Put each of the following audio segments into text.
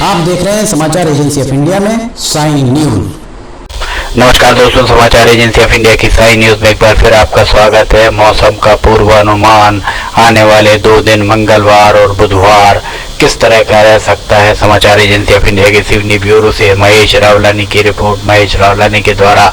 आप देख रहे हैं समाचार एजेंसी ऑफ इंडिया में साई न्यूज। नमस्कार दोस्तों, समाचार एजेंसी ऑफ इंडिया की साई न्यूज में एक बार फिर आपका स्वागत है। मौसम का पूर्वानुमान आने वाले 2 दिन मंगलवार और बुधवार किस तरह का रह सकता है। समाचार एजेंसी ऑफ इंडिया के सिवनी ब्यूरो से महेश रावलानी की रिपोर्ट। महेश रावलानी के द्वारा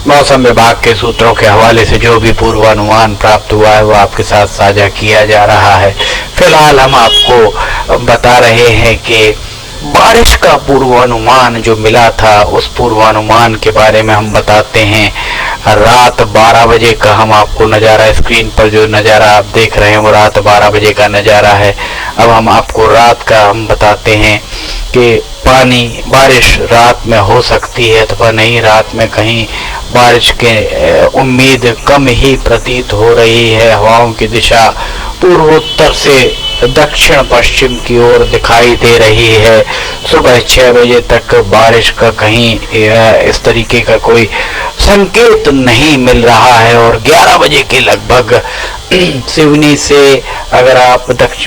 मौसम विभाग के सूत्रों के हवाले से जो भी पूर्वानुमान प्राप्त हुआ है वो आपके साथ साझा किया जा रहा है। फिलहाल हम आपको बता रहे हैं कि बारिश का पूर्वानुमान जो मिला था उस पूर्वानुमान के बारे में हम बताते हैं। रात 12 बजे का हम आपको नज़ारा, स्क्रीन पर जो नज़ारा आप देख रहे हैं वो रात 12 बजे का नज़ारा है। अब हम आपको रात का हम बताते हैं कि बारिश रात में हो सकती है अथवा नहीं। रात में कहीं बारिश के उम्मीद कम ही प्रतीत हो रही है। हवाओं की दिशा पूर्वोत्तर से दक्षिण पश्चिम की ओर दिखाई दे रही है। सुबह 6 बजे तक बारिश का कहीं इस तरीके का कोई संकेत नहीं मिल रहा है और 11 बजे के लगभग सिवनी से अगर आप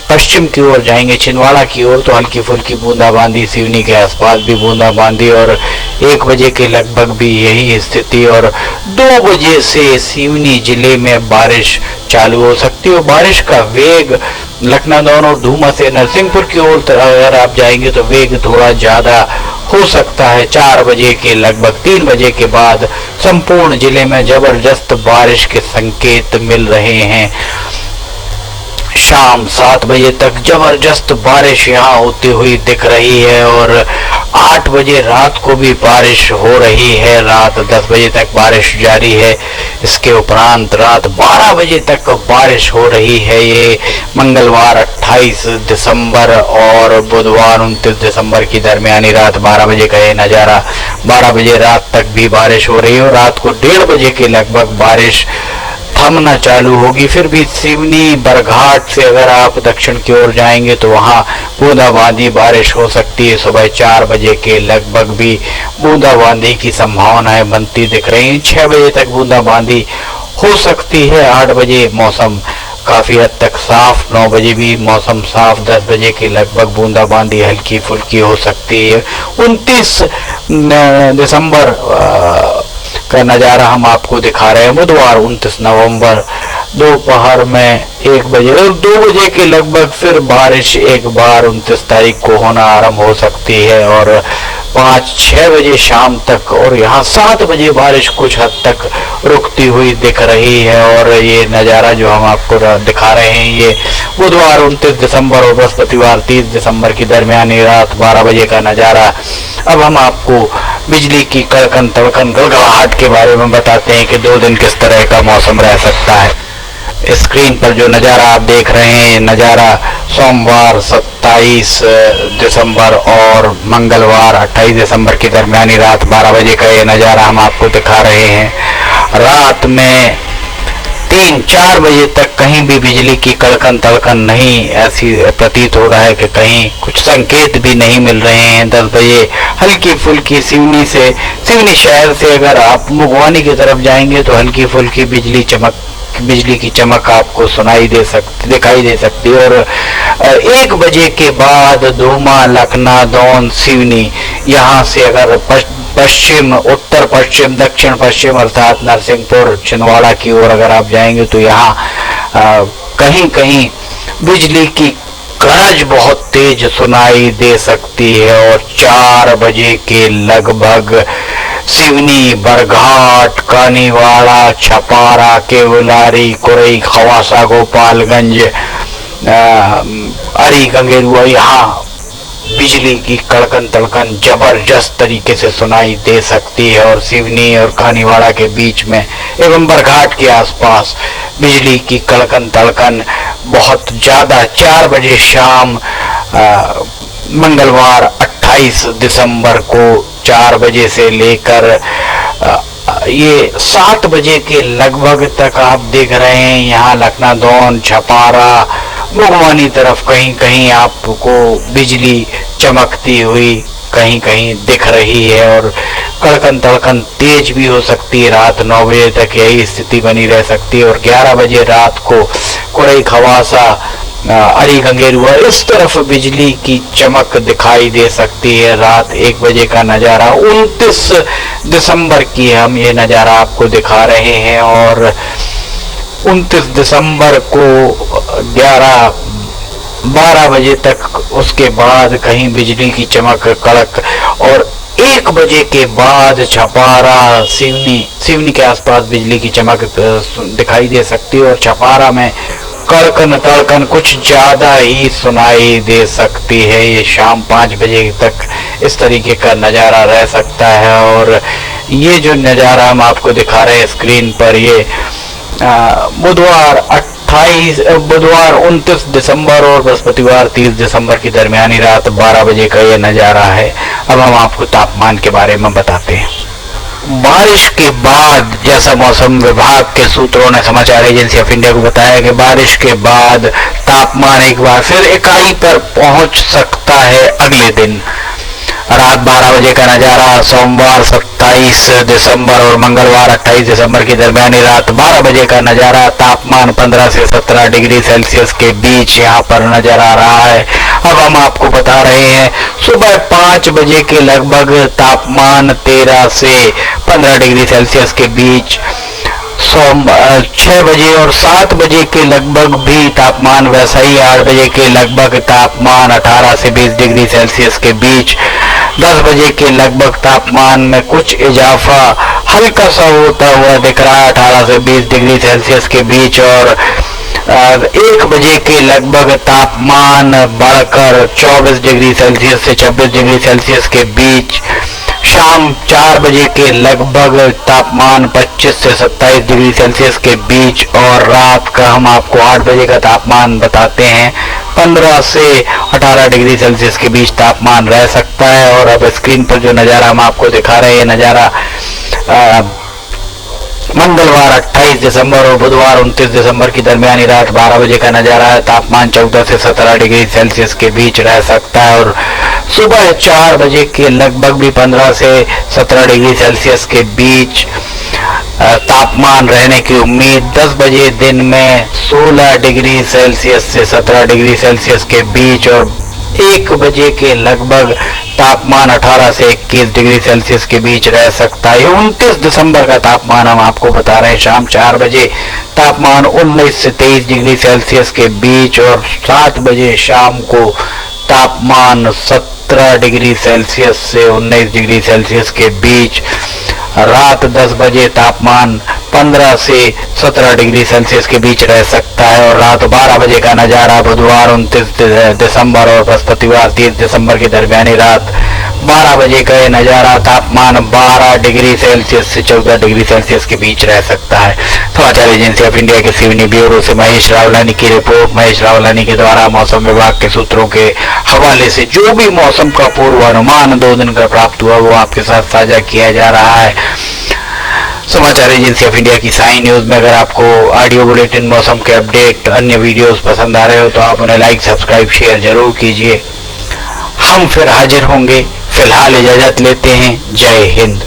पश्चिम की ओर जाएंगे, छिंदवाड़ा की ओर, तो हल्की फुल्की बूंदाबांदी, सिवनी के आसपास भी बूंदाबांदी और 1 बजे के लगभग भी यही स्थिति और 2 बजे से सिवनी जिले में बारिश चालू हो सकती है। बारिश का वेग लखनऊ और धूमा से नरसिंहपुर की ओर अगर आप जाएंगे तो वेग थोड़ा ज्यादा हो सकता है। 4 बजे के लगभग 3 बजे के बाद संपूर्ण जिले में जबरदस्त बारिश के संकेत मिल रहे हैं। शाम 7 बजे तक जबरदस्त बारिश यहाँ होती हुई दिख रही है और 8 बजे रात को भी बारिश हो रही है। रात 10 बजे तक बारिश जारी है। इसके उपरांत रात 12 बजे तक बारिश हो रही है। ये मंगलवार 28 दिसंबर और बुधवार 29 दिसंबर की दरमियानी रात 12 बजे का ये नज़ारा। 12 बजे रात तक भी बारिश हो रही है और रात को 1:30 बजे के लगभग बारिश थमना चालू होगी। फिर भी सिवनी बरघाट से अगर आप दक्षिण की ओर जाएंगे तो वहां बूंदाबांदी बारिश हो सकती है। सुबह 4 बजे के लगभग भी बूंदाबांदी की संभावनाएं बनती दिख रही हैं। 6 बजे तक बूंदाबांदी हो सकती है। 8 बजे मौसम काफी हद तक साफ, 9 बजे भी मौसम साफ, 10 बजे के लगभग बूंदाबांदी हल्की फुल्की हो सकती है। 29 दिसंबर का नज़ारा हम आपको दिखा रहे हैं। बुधवार 29 नवंबर दोपहर में 1 बजे और 2 बजे के लगभग फिर बारिश एक बार 29 तारीख को होना आरंभ हो सकती है और 5-6 बजे शाम तक और यहाँ 7 बजे बारिश कुछ हद तक रुकती हुई दिख रही है। और ये नज़ारा जो हम आपको दिखा रहे हैं ये बुधवार 29 दिसंबर और बृहस्पतिवार 30 दिसंबर की दरमियानी रात 12 बजे का नज़ारा। अब हम आपको बिजली की कड़कन तड़कन गड़गड़ाहट के बारे में बताते हैं कि 2 दिन किस तरह का मौसम रह सकता है। स्क्रीन पर जो नज़ारा आप देख रहे हैं ये नज़ारा सोमवार 27 दिसंबर और मंगलवार 28 दिसंबर की दरमियानी रात 12 बजे का ये नज़ारा हम आपको दिखा रहे हैं। रात में 3-4 बजे तक कहीं भी बिजली की कड़कन तड़कन नहीं, ऐसी प्रतीत हो रहा है कि कहीं कुछ संकेत भी नहीं मिल रहे हैं। 10 बजे हल्की फुल्की सिवनी शहर से अगर आप मुगवानी की तरफ जाएंगे तो हल्की फुल्की बिजली की चमक आपको दिखाई दे सकती है। और 1 बजे के बाद धूमा, लखनऊ, सिवनी, यहाँ से अगर पश्चिम, उत्तर पश्चिम, दक्षिण पश्चिम अर्थात नरसिंहपुर, छिंदवाड़ा की ओर अगर आप जाएंगे तो यहाँ कहीं कहीं बिजली की गरज बहुत तेज सुनाई दे सकती है। और 4 बजे के लगभग सिवनी, बरघाट, कानीवाड़ा, छपारा, केवलारी, कुरई, खवासा, गोपालगंज, अरी गंगेरुआ, यहाँ बिजली की कड़कन तड़कन जबरदस्त तरीके से सुनाई दे सकती है। और सिवनी और कानीवाड़ा के बीच में एवं बरघाट के आसपास बिजली की कड़कन तड़कन बहुत ज्यादा। 4 बजे शाम मंगलवार 28 दिसंबर को 4 बजे से लेकर ये 7 बजे के लगभग तक आप देख रहे हैं यहाँ लखनऊ, छपारा, मुगवानी तरफ कहीं कहीं आपको बिजली चमकती हुई कहीं कहीं दिख रही है। और कड़कन तड़कन तेज भी हो सकती है। रात 9 बजे तक यही स्थिति बनी रह सकती है और 11 बजे रात को कुरई, खवासा, अली गंगेरुआ इस तरफ बिजली की चमक दिखाई दे सकती है। रात 1 बजे का नज़ारा 29 दिसंबर की हम ये नज़ारा आपको दिखा रहे हैं और 29 दिसंबर को 12 बजे तक, उसके बाद कहीं बिजली की चमक कड़क और 1 बजे के बाद छपारा सिवनी के आसपास बिजली की चमक दिखाई दे सकती है और छपारा में कड़कन तड़कन कुछ ज्यादा ही सुनाई दे सकती है। ये शाम 5 बजे तक इस तरीके का नज़ारा रह सकता है और ये जो नज़ारा हम आपको दिखा रहे हैं स्क्रीन पर, ये बुधवार 29 दिसंबर और बृहस्पतिवार 30 दिसंबर की दरमियानी रात 12 बजे का ये नज़ारा है। अब हम आपको तापमान के बारे में बताते हैं। बारिश के बाद, जैसा मौसम विभाग के सूत्रों ने समाचार एजेंसी ऑफ इंडिया को बताया कि बारिश के बाद तापमान एक बार फिर इकाई पर पहुंच सकता है अगले दिन। रात 12 बजे का नज़ारा सोमवार 27 दिसंबर और मंगलवार 28 दिसंबर की दरमियानी रात 12 बजे का नज़ारा तापमान 15 से 17 डिग्री सेल्सियस के बीच यहाँ पर नजर आ रहा है। अब हम आपको बता रहे हैं सुबह 5 बजे के लगभग तापमान 13 से 15 डिग्री सेल्सियस के बीच, 6 बजे और 7 बजे के लगभग भी तापमान वैसा ही, 8 बजे के लगभग तापमान 18 से 20 डिग्री सेल्सियस के बीच, 10 बजे के लगभग तापमान में कुछ इजाफा हल्का सा होता हुआ दिख रहा है 18 से 20 डिग्री सेल्सियस के बीच और 1 बजे के लगभग तापमान बढ़कर 24 डिग्री सेल्सियस से 26 डिग्री सेल्सियस के बीच, शाम 4 बजे के लगभग तापमान 25 से 27 डिग्री सेल्सियस के बीच और रात का हम आपको 8 बजे का तापमान बताते हैं 15 से 18 डिग्री सेल्सियस के बीच तापमान रह सकता है। और अब स्क्रीन पर जो नज़ारा हम आपको दिखा रहे हैं, नज़ारा मंगलवार 28 दिसंबर और बुधवार 29 दिसंबर की दरमियानी रात 12 बजे का नज़ारा है। तापमान 14 से 17 डिग्री सेल्सियस के बीच रह सकता है और सुबह 4 बजे के लगभग भी 15 से 17 डिग्री सेल्सियस के बीच तापमान रहने की उम्मीद। 10 बजे दिन में 16 डिग्री सेल्सियस से 17 डिग्री सेल्सियस के बीच और 1 बजे के लगभग तापमान 18 से 21 डिग्री सेल्सियस के बीच रह सकता है। 29 दिसंबर का तापमान हम आपको बता रहे हैं, शाम 4 बजे तापमान 19 से 23 डिग्री सेल्सियस के बीच और 7 बजे शाम को तापमान 17 डिग्री सेल्सियस से 19 डिग्री सेल्सियस के बीच, रात 10 बजे तापमान 15 से 17 डिग्री सेल्सियस के बीच रह सकता है और रात 12 बजे का नज़ारा बुधवार 29 दिसंबर और बृहस्पतिवार 30 दिसंबर की दरमियानी रात 12 बजे का ये नज़ारा तापमान 12 डिग्री सेल्सियस से 14 डिग्री सेल्सियस के बीच रह सकता है। समाचार एजेंसी ऑफ इंडिया के सिवनी ब्यूरो से महेश रावलानी की रिपोर्ट। महेश रावलानी के द्वारा मौसम विभाग के सूत्रों के हवाले से जो भी मौसम का पूर्वानुमान 2 दिन का प्राप्त हुआ वो आपके साथ साझा किया जा रहा है। समाचार एजेंसी ऑफ इंडिया की साइन न्यूज में अगर आपको ऑडियो बुलेटिन, मौसम के अपडेट, अन्य वीडियोस पसंद आ रहे हो तो आप उन्हें लाइक, सब्सक्राइब, शेयर जरूर कीजिए। हम फिर हाजिर होंगे। फिलहाल इजाजत लेते हैं। जय हिंद।